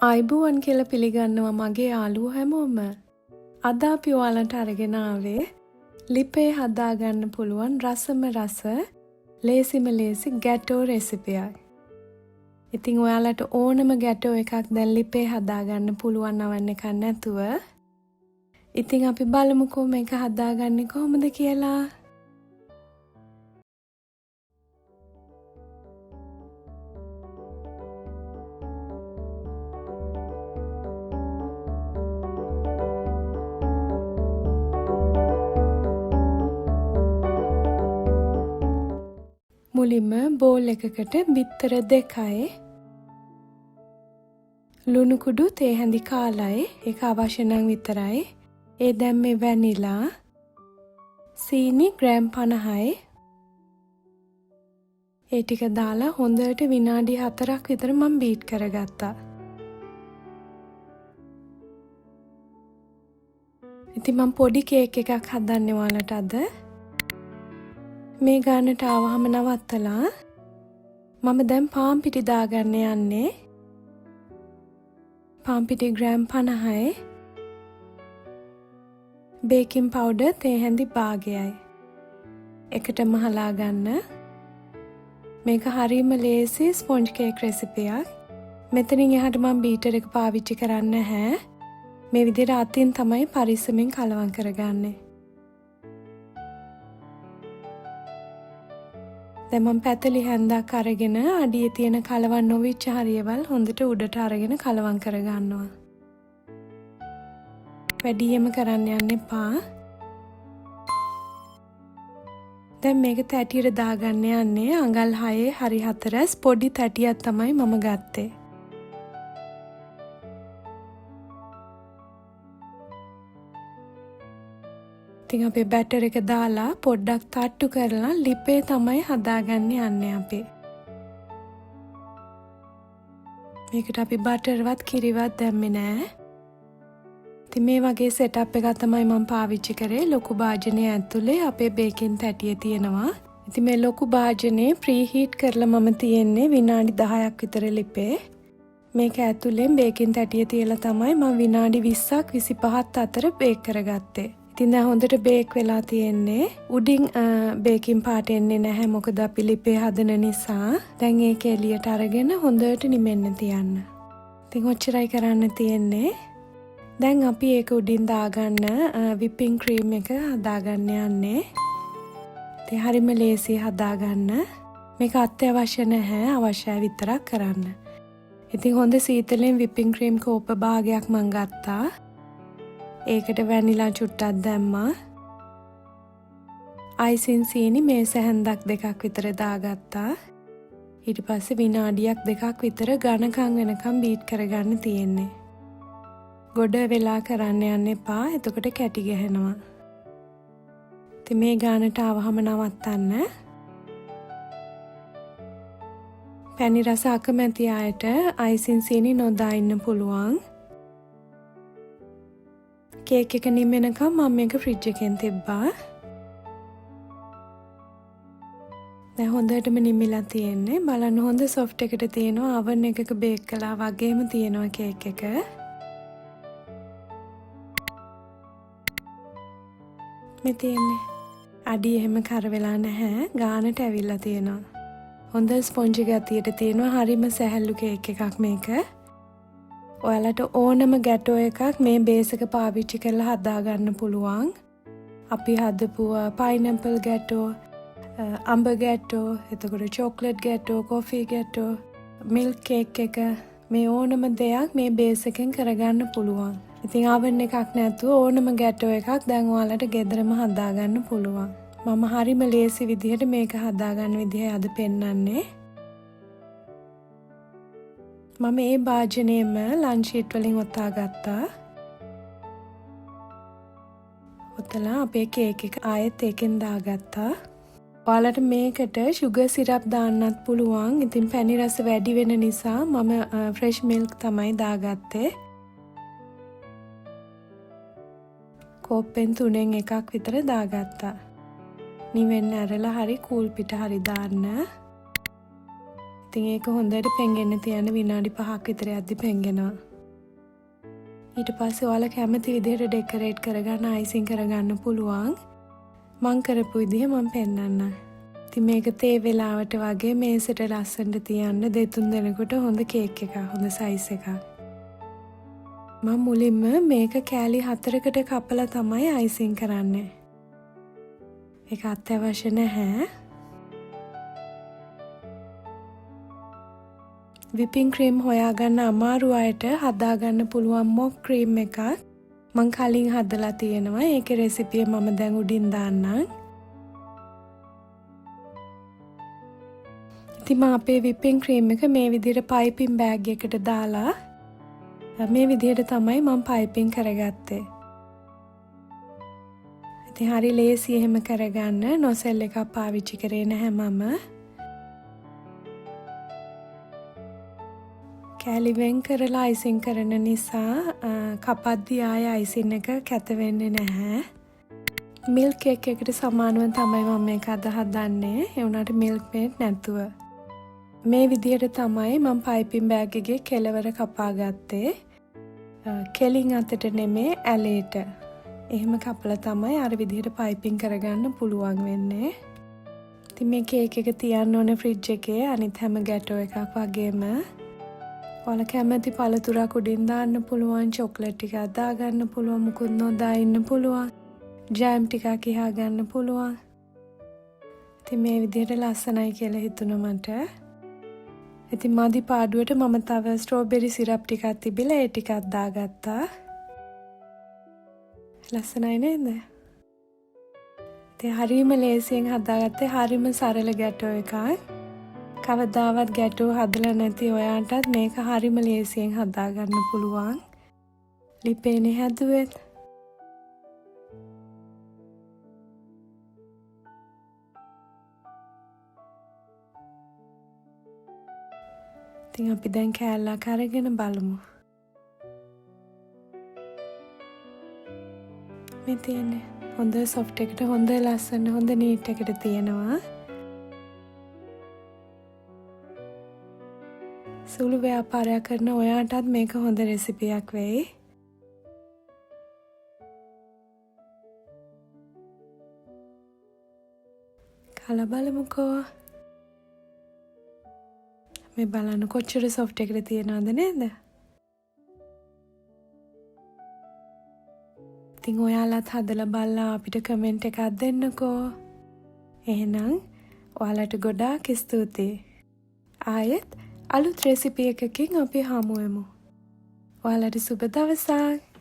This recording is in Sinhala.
ආයිබෝවන් කියලා පිළිගන්නවා මගේ යාළුවෝ හැමෝම. අද අපි ඔයාලට අරගෙන ආවේ ලිපේ හදාගන්න පුළුවන් රසම රස ලේසිම ලේසි ගැටෝ රෙසිපියක්. ඉතින් ඔයාලට ඕනම ගැටෝ එකක් දැන් ලිපේ හදාගන්න පුළුවන් නවන්න එකක් නැතුව. ඉතින් අපි බලමුකෝ මේක හදාගන්නේ කොහොමද කියලා. මුලින්ම බෝල් එකකට බිත්තර 2යි ලුණු කුඩු තේ හැඳි කාලයි ඒක අවශ්‍ය නම් විතරයි. ඒ දැන් මේ වැනිලා සීනි ග්‍රෑම් 50යි ඒ ටික දාලා හොඳට විනාඩි 4ක් විතර මම බීට් කරගත්තා. ඉතින් මම පොඩි කේක් එකක් හදන්නේ ඔයාලට අද. මේ ගානට ආවහම නවත්තලා මම දැන් පාන් පිටි දාගන්න යන්නේ. පාන් පිටි ග්‍රෑම් 50යි බේකින් පවුඩර් තේ හැඳි භාගයයි එකටම හලා ගන්න. මේක හරිම ලේසි ස්පොන්ජ් කේක් රෙසිපියක්. මෙතනින් එහාට මම බීටර් එක පාවිච්චි කරන්නේ නැහැ. මේ විදිහට අතින් තමයි පරිස්සමෙන් කලවම් කරගන්නේ. දැන් මම පැතලි හැන්දක් අරගෙන අඩියේ තියෙන කලවම් නොවිච්ච හරියවල් හොඳට උඩට අරගෙන කලවම් කරගන්නවා. වැඩියෙන්ම කරන්න යන්න එපා. දැන් මේක තැටියට දාගන්න යන්නේ අඟල් 6 හරි 4 පොඩි තැටියක් තමයි මම ගත්තේ. ඉතින් අපේ බැටර් එක දාලා පොඩ්ඩක් තට්ටු කරලා ලිපේ තමයි හදාගන්න යන්නේ අපි. මේකට අපි බටර්වත් කිරිවත් දැම්මේ නෑ. ඉතින් මේ වගේ සෙටප් එකක් තමයි මම පාවිච්චි කරේ. ලොකු භාජනය ඇතුලේ අපේ බේකින් තැටිය තියෙනවා. ඉතින් මේ ලොකු භාජනේ ප්‍රීහීට් කරලා මම තියෙන්නේ විනාඩි 10ක් විතර ලිපේ. මේක ඇතුලේ බේකින් තැටිය තියලා තමයි මම විනාඩි 20ක් 25ක් අතර බේක් කරගත්තේ. ඉතින් දැන් හොඳට බේක් වෙලා තියෙන්නේ. උඩින් බේකින් පාට එන්නේ නැහැ මොකද අපි ලිපේ හදන නිසා. දැන් ඒක එළියට අරගෙන හොඳට නිමෙන්න තියන්න. ඉතින් ඔච්චරයි කරන්න තියෙන්නේ. දැන් අපි ඒක උඩින් දාගන්න විපින් ක්‍රීම් එක හදාගන්න යන්නේ. ඉතින් හරිම ලේසි හදාගන්න. මේක අත්‍යවශ්‍ය නැහැ අවශ්‍යයි විතරක් කරන්න. ඉතින් හොඳ සීතලෙන් විපින් ක්‍රීම් කෝප භාගයක් මම ගත්තා. ඒකට වැනිලා චුට්ටක් දැම්මා. අයිසින් සීනි මේස හැන්දක් 2ක් විතර දාගත්තා. ඊට පස්සේ විනාඩියක් 2ක් විතර ඝනකම් වෙනකම් බීට් කරගන්න තියෙන්නේ. ගොඩ වෙලා කරන්න යන්න එපා. එතකොට කැටි ගහනවා. ඉතින් මේ ගානට ආවහම නවත්තන්න. පැණි රස අකමැති අයට අයිසින් සීනි නොදා ඉන්න පුළුවන්. කේක් එක නිමෙනකම් මම මේක ෆ්‍රිජ් එකෙන් තිබ්බා. දැන් හොඳටම නිමිලා තියෙන්නේ. බලන්න හොඳ සොෆ්ට් එකට තියෙනවා. oven එකක බේක් කළා වගේම තියෙනවා කේක් එක. මේ තියෙන්නේ. අඩිය එහෙම කර වෙලා නැහැ. ගානට ඇවිල්ලා තියෙනවා. හොඳ ස්පොන්ජ් ගතියට තියෙනවා. හරිම සැහැල්ලු කේක් එකක් මේක. ඔයාලට ඕනම ගැටෝ එකක් මේ බේස් එක පාවිච්චි කරලා හදාගන්න පුළුවන්. අපි හදපු පයිනැපල් ගැටෝ, අඹ ගැටෝ, එතකොට chocolate gateau, coffee gateau, milk cake එක මේ ඕනම දෙයක් මේ බේස් එකෙන් කරගන්න පුළුවන්. ඉතින් oven එකක් නැතුව ඕනම ගැටෝ එකක් දැන් ඔයාලට ගෙදරම හදාගන්න පුළුවන්. මම හරිම ලේසි විදිහට මේක හදාගන්න විදිහයි අද පෙන්නන්නේ. මම මේ භාජනයේම ලන්ච් ෂීට් වලින් ඔතා ගත්තා. ඔතලා අපේ කේක් එක ආයෙත් ඒකෙන් දාගත්තා. ඔයාලට මේකට sugar syrup දාන්නත් පුළුවන්. ඉතින් පැණි රස වැඩි වෙන නිසා මම fresh milk තමයි දාගත්තේ. කෝප්පෙන් 3න් එකක් විතර දාගත්තා. නිවෙන්න ඇරලා හරි කූල් පිට හරි දාන්න. ඉතින් ඒක හොඳට පෙඟෙන්න තියන්න විනාඩි 5ක් විතර යද්දි පෙඟෙනවා. ඊට පස්සේ ඔයාලා කැමති විදිහට ඩෙකොරේට් කරගන්න අයිසිං කරගන්න පුළුවන්. මං කරපු විදිහ මං පෙන්නන්නම්. ඉතින් මේක තේ වෙලාවට වගේ මේසෙට ලස්සනට තියන්න 2-3 දෙනෙකුට හොඳ කේක් එකක්, හොඳ සයිස් එකක්. මම මුලින්ම මේක කෑලි 4කට කපලා තමයි අයිසිං කරන්නේ. ඒක අත්‍යවශ්‍ය නැහැ. විපින් ක්‍රීම් හොයාගන්න අමාරු අයට හදාගන්න පුළුවන් මොක් ක්‍රීම් එකක් මං කලින් හදලා තියෙනවා. ඒකේ රෙසිපිය මම දැන් උඩින් දාන්නම්. ඉතින් මම අපේ විපින් ක්‍රීම් එක මේ විදිහට පයිපින් බෑග් එකට දාලා මේ විදිහට තමයි මම පයිපින් කරගත්තේ. ඉතින් හරි ලේසි එහෙම කරගන්න. නොසෙල් එකක් පාවිච්චි කරේ නැහැ මම. කෑලි වෙන් කරලා අයිසිං කරන නිසා කපද්දී ආය අයිසින් එක කැත වෙන්නේ නැහැ. මිල්ක් කේක් එකට සමානව තමයි මම මේක අද හදන්නේ. ඒ වුණාට මිල්ක් මේඩ් නැතුව. මේ විදිහට තමයි මම පයිපින් බෑග් එකේ කෙළවර කපා ගත්තේ. කෙලින් අතට නෙමේ ඇලේට. එහෙම කපලා තමයි අර විදිහට පයිපින් කරගන්න පුළුවන් වෙන්නේ. ඉතින් මේ කේක් එක තියන්න ඕනේ ෆ්‍රිජ් එකේ අනිත් හැම ගැටෝ එකක් වගේම. ඔයාලා කැමති පළතුරක් උඩින් දාන්න පුළුවන්, චොක්ලට් ටිකක් දාගන්න පුළුවන්, මුකුත් නොදා ඉන්න පුළුවන්, ජෑම් ටිකක් ඉහා ගන්න පුළුවන්. ඉතින් මේ විදිහට ලස්සනයි කියලා හිතුණා මට. ඉතින් මදි පාඩුවට මම තව ස්ට්‍රෝබෙරි සිරප් ටිකක් තිබිලා ඒ ටිකක් දාගත්තා. ලස්සනයි නේද? ඉතින් හරිම ලේසියෙන් හදාගත්තේ, හරිම සරල ගැටෝ එකක්. කවදාවත් ගැටෝ හදලා නැති ඔයාටත් මේක හරිම ලේසියෙන් හදාගන්න පුළුවන්. ලිපේනේ හැදුවෙත්. ඉතින් අපි දැන් කෑල්ලක් අරගෙන බලමු. මේ තියෙන්නේ හොඳ සොෆ්ට් එකට, හොඳ ලස්සන, හොඳ නීට් එකට තියෙනවා. සුළු ව්‍යාපාරයක් කරන ඔයාටත් මේක හොඳ රෙසිපියක් වෙයි. කාලා බලමුකෝ. මේ බලන්න කොච්චර සොෆ්ට් එකට තියනවද නේද? ඉතින් ඔයාලත් හදලා බලලා අපිට කමෙන්ට් එකක් දෙන්නකෝ. එහෙනම් ඔයාලට ගොඩාක් ස්තුතියි. ආයෙත් අලුත් රෙසිපි එකකින් අපි හමු වෙමු. ඔයාලට සුබ දවසක්.